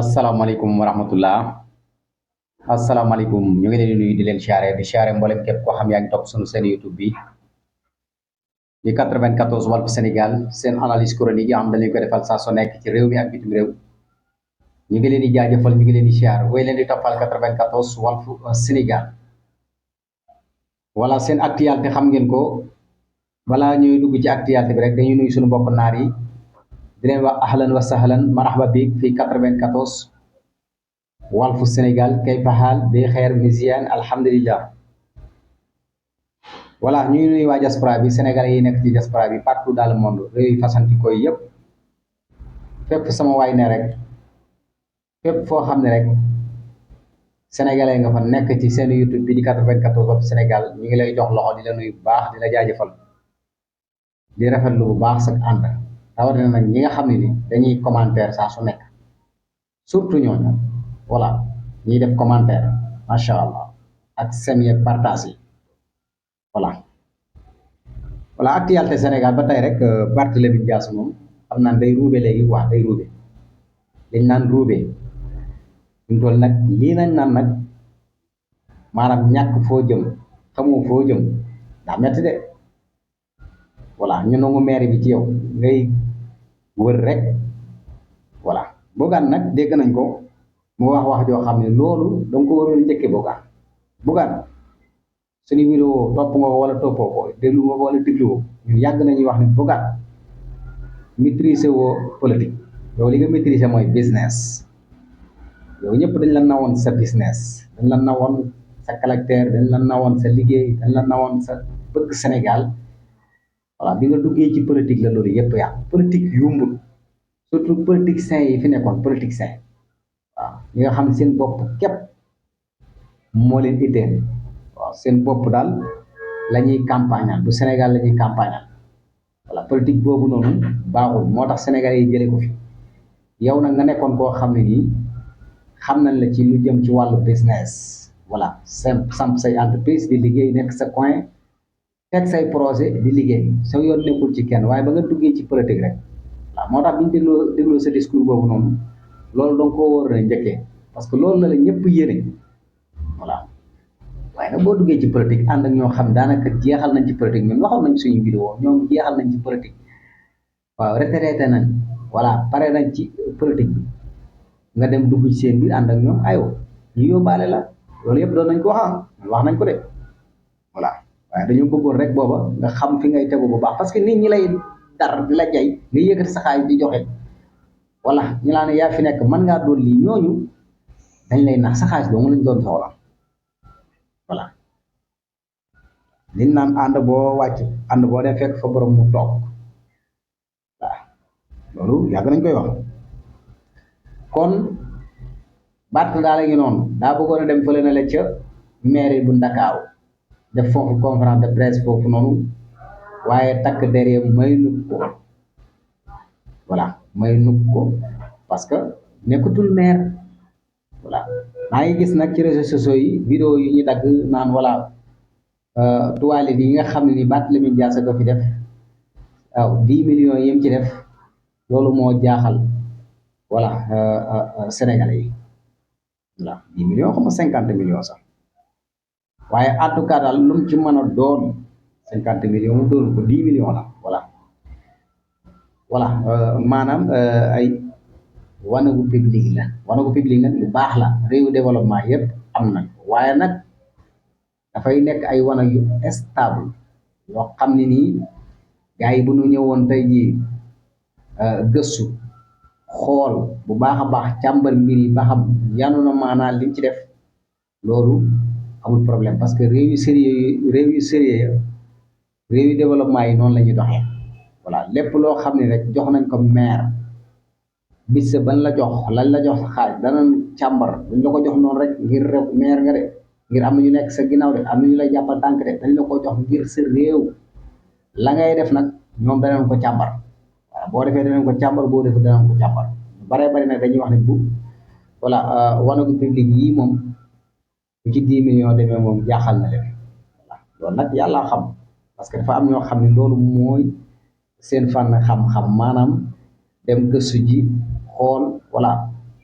asalaamaaleykum wa rahmatullah asalaamaaleykum ñu ngi leen di nuyu di leen siyaare mboolem képp koo xam yaa ngi topp sunu seen YouTube bi di 94 Walf Sénégal seen analyse chronique yi am dañu ko defal saa su nekk ci réew mi ak bitim réew ñu ngi leen di jaajëfal ñu ngi leen di siyaar wéy leen di toppal 94 Walf Sénégal wala seen actualité xam ngeen ko balaa ñuy dugg ci actualité bi rek dañuy nuyu suñu mbokk naar yi di leen wax ahlan wa sahlan marhaba bik fii 94 Walf Sénégal kayfa haal bi xeer misiyan alhamdulillah voilà ñu ngi nuyu waa diaspora bi sénégalais yi nekk ci diaspora bi partout dans le monde réew yi fasantikoo yëpp fépp sama waay ne rek fépp foo xam ne rek sénégalais nga fa nekk ci seen YouTube bi di 94 Walf Sénégal ñu ngi lay jox loxo di la nuyu bu baax di la jaajëfal di rafetlu bu baax sa ànd rawatina nag ñi nga xam ne ni dañuy commentaire saa su nekk surtout ñooñu voilà ñiy def commentaire macha allah ak semi ak partage yi voilà actualité Sénégal ba tey rek Barthélémy Dias moom xam naan day ruube léegi wax day ruube dañ naan ruube ñu toll nag lii nañ naan nag maanaam ñàkk foo jëm xamoo foo jëm daa metti de voilà ñu nangu maire bi ci yow ngay wër rek voilà Bougane nag dégg nañ ko mu wax joo xam ne loolu danga ko waroon njëkke Bougane suñu vidéo topp nga ko wala toppoo ko déglu nga ko wala dégluwoo ñun yàgg nañuy wax ne Bougane maîtriser woo politique yow li nga maîtriser mooy business yow ñëpp dañ la nawoon sa business dañ la nawoon sa caractère dañ la nawoon sa liggéey dañ la nawoon sa bëgg Sénégal voilà bi nga duggee ci politique la loolu yëpp yaa politique yombul surtout politiciens yi fi nekkoon politiciens waaw ñi nga xam seen bopp képp moo leen itteel waaw seen bopp daal la ñuy campagnal du Sénégal la ñuy campagnal voilà politique boobu noonu baaxul moo tax Sénégalais yi jëlee ko fi yow nag nga nekkoon koo xam ne nii xam nañ la ci lu jëm ci wàllu business voilà samp say entreprise di liggéey nekk sa coin teg say projet di liggéey sa yoon nekkul ci kenn waaye ba nga duggee ci politique rek waaw moo tax bi ñu dégloo sa discours boobu noonu loolu danga koo war a njëkkee parce que loolu la la ñëpp yéene voilà waaye nag boo duggee ci politique ànd ak ñoo xam daanaka jeexal nañ ci politique ñun waxoon nañ suñu vidéo ñoom jeexal nañ ci politique waaw retraité nañ voilà pare nañ ci politique bi nga dem dugg ci seen biir ànd ak ñoom aywa ñu yóbbaale la loolu yëpp doon nañ ko wax nañ ko de voilà waaye dañoo bëggoon rek booba nga xam fi ngay tegu bu baax parce que nit ñi lay dar di la jay nga yëkkati sa xaalis di joxe voilà ñu laa ne yaa fi nekk mën ngaa doon lii ñooñu dañ lay nax sa xaalis doo mu lañ doon soxla voilà liñ naan ànd boo wàcc ànd boo dee fekk fa borom mu toog waaw loolu yàgg nañ koy wax kon Barth daal la ngi noonu daa bëggoon a dem fële na la ca mairie bu Ndakaaru def foofu conférence de presse foofu noonu waaye takk derrière may nug ko voilà may nug ko parce que nekkatul maire voilà maa ngi gis nag ci réseaux sociaux yi vidéo yi ñu dagg naan voilà toilette yi nga xam ne ni Barthélémy Dias ko fi def waaw 10 millions yi mu ci def loolu moo jaaxal voilà Sénégalais yi voilà 10 millions xam nga 50 millions sax waaye en tout cas daal lu mu ci mën a doon 50 millions mu doon ko 10 millions la voilà maanaam ay wanagu public nag lu baax la réewu développement yëpp am nañ waaye nag dafay nekk ay wanag yu stable yoo xam ne nii gars yi bu ñu ñëwoon tey jii gëstu xool bu baax a baax càmbar mbir yi ba xam yanu na maanaa liñ ci def loolu amul problème parce que réew yu sérieux réew yu développement yi noonu la ñuy doxee voilà lépp loo xam ne rek jox nañ ko maire bis ban la jox lañ la jox sa xaalis danañ càmbar duñ la ko jox noonu rek ngir maire nga de ngir am na ñu nekk sa ginnaaw de am na ñu lay jàppal tànk de dañ la ko jox ngir sa réew la ngay def nag ñoom danañ ko càmbar voilà boo defee danañ ko càmbar boo defee danañ ko càmbar baree bari nag dañuy wax ne bu voilà wanagu public yii moom bu ci 10 millions demee moom jaaxal na leen voilà loolu nag yàlla xam parce que dafa am ñoo xam ne loolu mooy seen fànn xam-xam maanaam dem gëstu ji xool voilà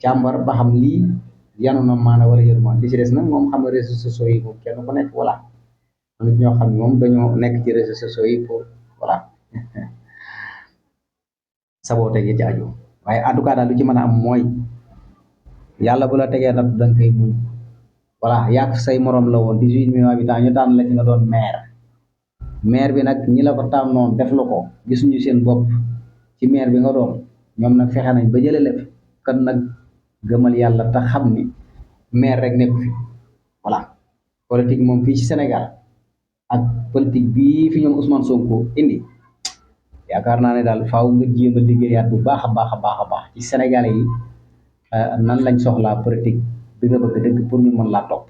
càmbar ba xam lii yanu na maana wala yëru maan li ci des nag moom xam nga réseaux sociaux yi moom kenn ku nekk voilà am na ñoo xam ne moom dañoo nekk ci réseaux sociaux yi pour voilà saboote gi ci aju waaye en tout cas daal lu ci mën a am mooy yàlla bu la tegee nag da nga koy muñ voilà yàq say morom la woon 18 millions habitants ñu tànn la ci nga doon maire bi nag ñi la ko tànnoon def la ko gisuñu seen bopp ci maire bi nga doon ñoom nag fexe nañ ba jële lépp kan nag gëmal yàlla te xam ni maire rek nekk fi voilà politique moom fii ci Sénégal ak politique bii fi ñoom Ousmane Sonko indi yaakaar naa ne daal faaw nga jéem a liggéeyaat bu baax a baax a baax a baax ci Sénégalais yi nan lañ soxlaa politique bi nga bëgg dëgg pour ñu mën laa topp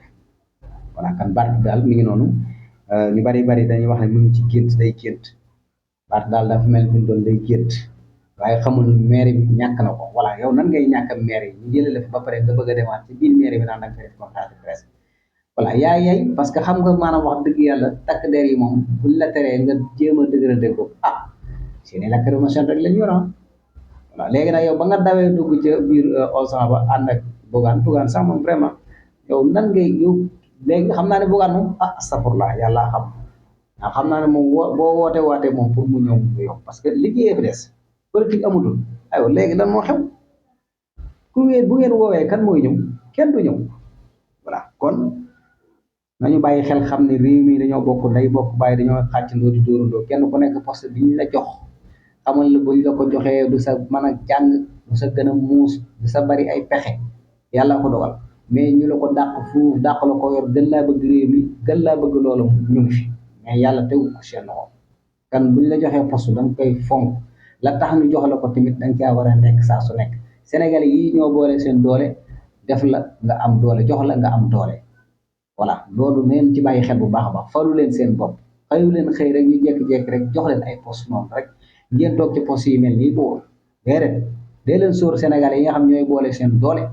voilà kan baat bi daal mi ngi noonu ñu bari dañuy wax ne mu ngi ci gént day gént baat daal dafa mel ni doon day gént waaye xamul maire bi ñàkk na ko voilà yow nan ngay ñàkk maire yi ñu jëlee la fa ba pare nga bëgg a demaat ci biir maire bi naan da nga fay def conférence de presse voilà yaay parce que xam nga maanaam wax dëgg yàlla takk der yi moom buñ la teree nga jéem a dëgërante ko ah seeni lacrymogène rek lañ yor voilà léegi nag yow ba nga dawee dugg ca biir Auchan ba ànd ak Bougane sax moom vraiment yow nan ngay yow léegi xam naa ne Bougane moom ah astafurlah yàlla xam waaw xam naa ne moom boo waatee moom pour mu ñëw mu yomb parce que liggéeyee fi des politique amatul aywa léegi lan moo xew bu ngeen woowee kan mooy ñëw kenn du ñëw voilà kon nañu bàyyi xel xam ne réew mi dañoo bokk nday bokk bàyyi dañoo xàccandoo di dóorandoo kenn ku nekk poste bi ñu la jox xamal la buñ la ko joxee du sa mën a jàng du sa gën a muus du sa bari ay pexe yàlla ko dogal mais ñu la ko dàq fuuf dàq la ko yor gën laa bëgg réew mi gën laa bëgg loolu ñu ngi fi mais yàlla tegu ko seen loxo kan buñ la joxee poste da nga koy fonk la tax ñu jox la ko tamit da nga caa war a nekk saa su nekk Sénégalais yi ñoo boole seen doole def la nga am doole jox la nga am doole voilà loolu neen ci bàyyi xel bu baax a baax falu leen seen bopp xëyu leen xëy rek ñu jékki-jékki rek jox leen ay poste noonu rek ngeen toog ci poste yi mel nii boobu déedéet dee leen sóor Sénégalais yi nga xam ñooy boole seen doole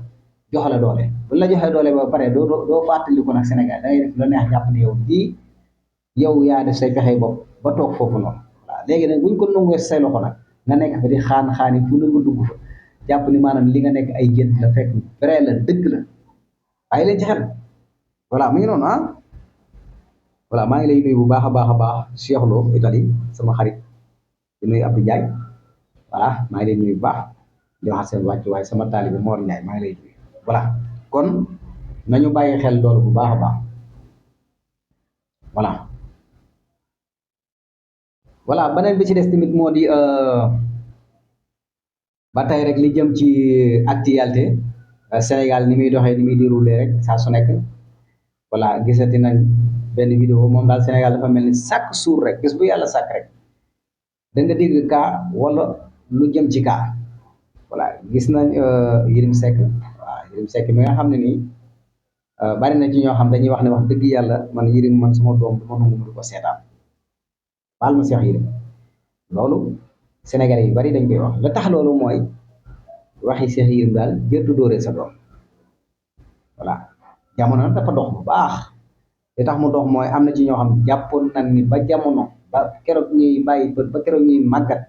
jox la doole bu la joxee doole ba pare doo fàttaliku nag Sénégal da ngay def lu neex jàpp ne yow lii yow yaa def say pexe bopp ba toog foofu noonu voilà léegi nag buñ ko nangoo say loxo nag nga nekk fa di xaani fu na nga dugg fa jàpp ni maanaam li nga nekk ay gént la fekk vrai la dëgg la bàyyi leen ci xel voilà mu ngi noonu ah voilà maa ngi lay nuyu bu baax a baax Cheikh Lo Italie sama xarit di nuyu Abdou Ndiaye voilà maa ngi lay nuyu bu baax di wax seen wàcc waaye sama taalibe Mor Ndiaye maa ngi lay nuyu voilà kon nañu bàyyi xel loolu bu baax a baax voilà beneen bi ci des tamit moo di ba tey rek li jëm ci actualité Sénégal ni muy doxee ni muy déroulé rek saa su nekk voilà gisati nañ benn vidéo moom daal Sénégal dafa mel ni chaque jour rek gis bu yàlla sàkk rek da nga dégg cas wala lu jëm ci cas voilà gis nañ Yérim Seck waaw Yérim Seck mi nga xam ne nii bari na ci ñoo xam dañuy wax ne wax dëgg yàlla man Yérim man sama doom du ma nangu mu di ko seetaan baal ma Cheikh Yérim loolu Sénégalais yi bari dañ koy wax la tax loolu mooy waxi Cheikh Yérim daal jërtu dóoree sa doom voilà jamono dafa dox bu baax li tax mu dox mooy am na ci ñoo xam jàppoon nañ ni ba jamono ba keroog ñuy bàyyi ba keroog ñuy màggat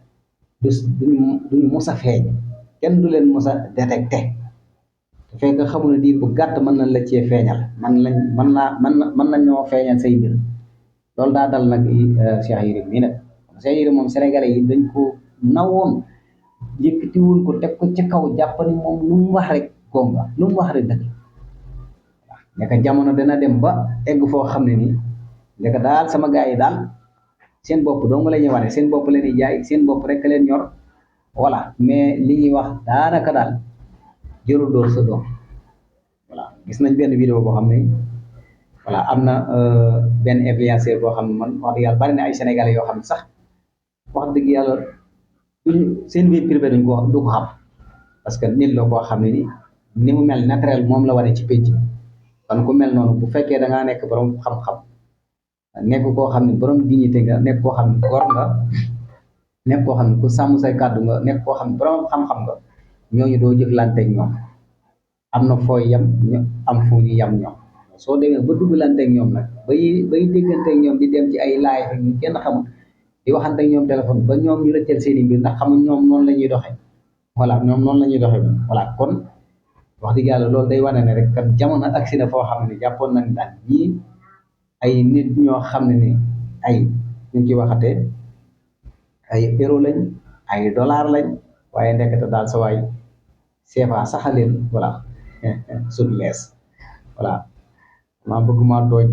duñu mos a feeñ kenn du leen mos a détecté te fekk xamu ne diir bu gàtt mën nañ la cee feeñal mën nañ ñoo feeñal say mbir loolu daa dal nag Cheikh Yérim mii nag Cheikh Yérim moom Sénégalais yi dañ ko nawoon yëkkatiwul ko teg ko ci kaw jàpp ni moom lu mu wax rek gonga lu mu wax rek dëgg nekk jamono dana dem ba egg foo xam ne nii nekk daal sama gars yi daal seen bopp dong la ñuy wane seen bopp leen di jaay seen bopp rek leen ñor voilà mais li ñuy wax daanaka daal jërul dóor sa doom voilà gis nañ benn vidéo boo xam ne voilà am na benn influenceur boo xam ne man wax dëgg yàlla bari na ay sénégalais yoo xam ne sax wax dëgg yàlla seen vie privée duñ ko du ko xam parce que nit la koo xam ne ni mu mel naturel moom la wane ci pénc kon ku mel noonu bu fekkee da ngaa nekk borom xam-xam nekk koo xam ne borom dignité nga nekk koo xam ne góor nga nekk koo xam ne ku sàmm say kàddu nga nekk koo xam ne borom xam-xam nga ñooñu doo jëflanteeg ñoom am na fooy yem ñu am fu ñu yem ñoom soo demee ba duggalanteeg ñoom nag bay dégganteeg ñoom di dem ci ay laay ak ñu kenn xamul di waxanteeg ñoom téléphone ba ñoom ñu rëccal seen i mbir ndax xamuñ ñoom noonu la ñuy doxee voilà ñoom noonu la ñuy doxee voilà kon wax dëgg yàlla loolu day wane ne rek kan jamono agsi na foo xam ne jàppoon nañ daal ñii ay nit ñoo xam ne ni ay ñu ngi ciy waxatee ay euro lañ ay dollar lañ waaye ndekete daal sa waay CFA saxaleen voilà sut lees voilà maa bëgg maa tooñ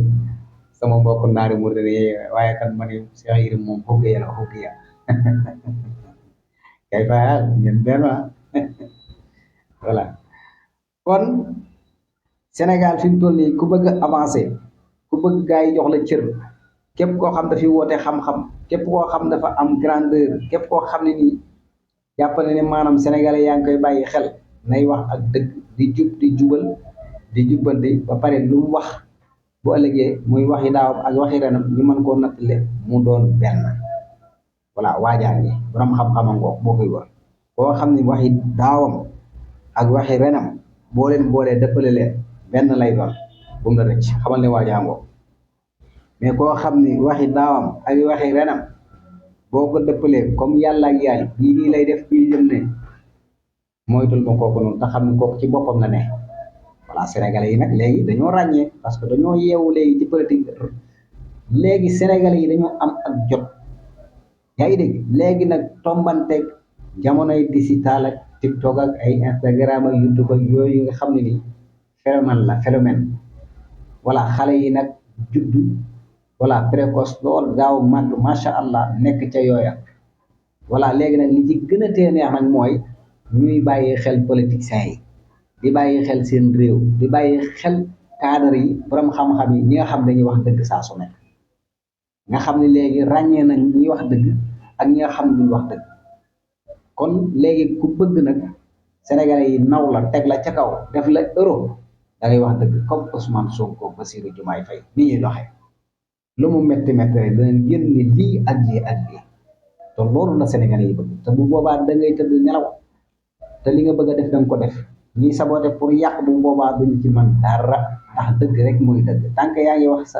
sama mbokk naari mu waaye kan ma ne Cheikh Yérim moom xugge ya la xugge ya kay fayal ngeen benn voilà kon Sénégal fi mu toll nii ku bëgg a avancé ku bëgg gaa yi jox la cër képp koo xam dafi woote xam-xam képp koo xam dafa am grandeur képp koo xam ne nii jàpp na ne maanaam sénégalais yaa ngi koy bàyyi xel nay wax ak dëgg di jub di jubal di jubbanti ba pare lu mu wax bu ëllëgee muy waxi daawam ak waxi renam ñu mën koo nattale mu doon benn voilà waajaa ngi borom xam-xamam ngoog boo koy wër koo xam ne waxi daawam ak waxi renam boo leen boolee dëppale leen benn lay doon bu mu la rëcc xamal ne waajaa ngoog mais koo xam ni waxi daawam ak waxi renam boo ko dëppalee comme yàlla ak yaay bii nii lay def bii jëm ne moytul ma kooku noonu te xam ne kooku ci boppam la ne voilà sénégalais yi nag léegi dañoo ràññee parce que dañoo yeewu léegi ci politique léegi sénégalais yi dañoo am ak jot yaa ngi dégg léegi nag tombanteeg jamonoy digital ak TikTok ak ay Instagram ak YouTube ak yooyu nga xam ne ni phénomène la phénomène voilà xale yi nag juddu voilà précoce lool gaaw màgg macha allah nekk ca yooya voilà léegi nag li ci gën a tee neex nag mooy ñuy bàyyi xel politiciens yi di bàyyi xel seen réew di bàyyi xel cadre yi borom xam-xam yi ñi nga xam dañuy wax dëgg saa su nekk nga xam ne léegi ràññee nañ ñi wax dëgg ak ñi nga xam ne duñ wax dëgg kon léegi ku bëgg nag sénégalais yi naw la teg la ca kaw def la euro da ngay wax dëgg comme Ousmane Sonko Bassirou Diomaye Faye ni ñuy doxee lu mu métti métti rek danañ génn ni lii ak lii ak lii te loolu la sénégalais yi bëgg te bu boobaa da ngay tëdd nelaw te li nga bëgg a def da nga ko def ñii saboté pour yàq bu boobaa duñ ci man dara ndax dëgg rek mooy dëgg tant que yaa ngi wax sa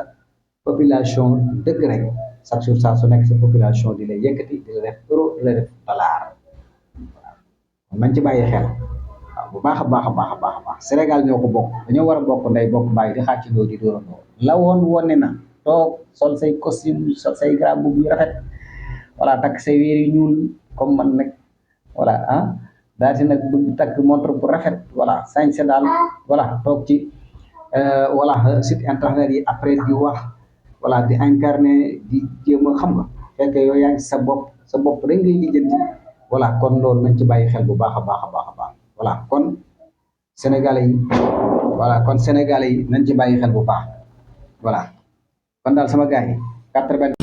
population dëgg rek chaque jour saa su nekk sa population di la yëkkati di la def euro di la def dollar kon nañ ci bàyyi xel waaw bu baax a baax a baax a baax a baax Sénégal ñoo ko bokk dañoo war a bokk ndey bokk bàyyi di xàccandoo di dóorandoo la woon wone na toog sol say costume sol say grand boubou yu rafet voilà takk say wéer yu ñuul comme man nag voilà ah daal di nag bëgg takk montre bu rafet voilà sañse daal voilà toog ci voilà site internet yi après di wax voilà di incarné di jéem a xam nga fekk yow yaa ngi sa bopp rek ngay lijjanti voilà kon loolu nañ ci bàyyi xel bu baax a baax a baax a baax voilà kon sénégalais yi voilà kon sénégalais yi nañ ci bàyyi xel bu baax voilà kon daal sama gars yi 80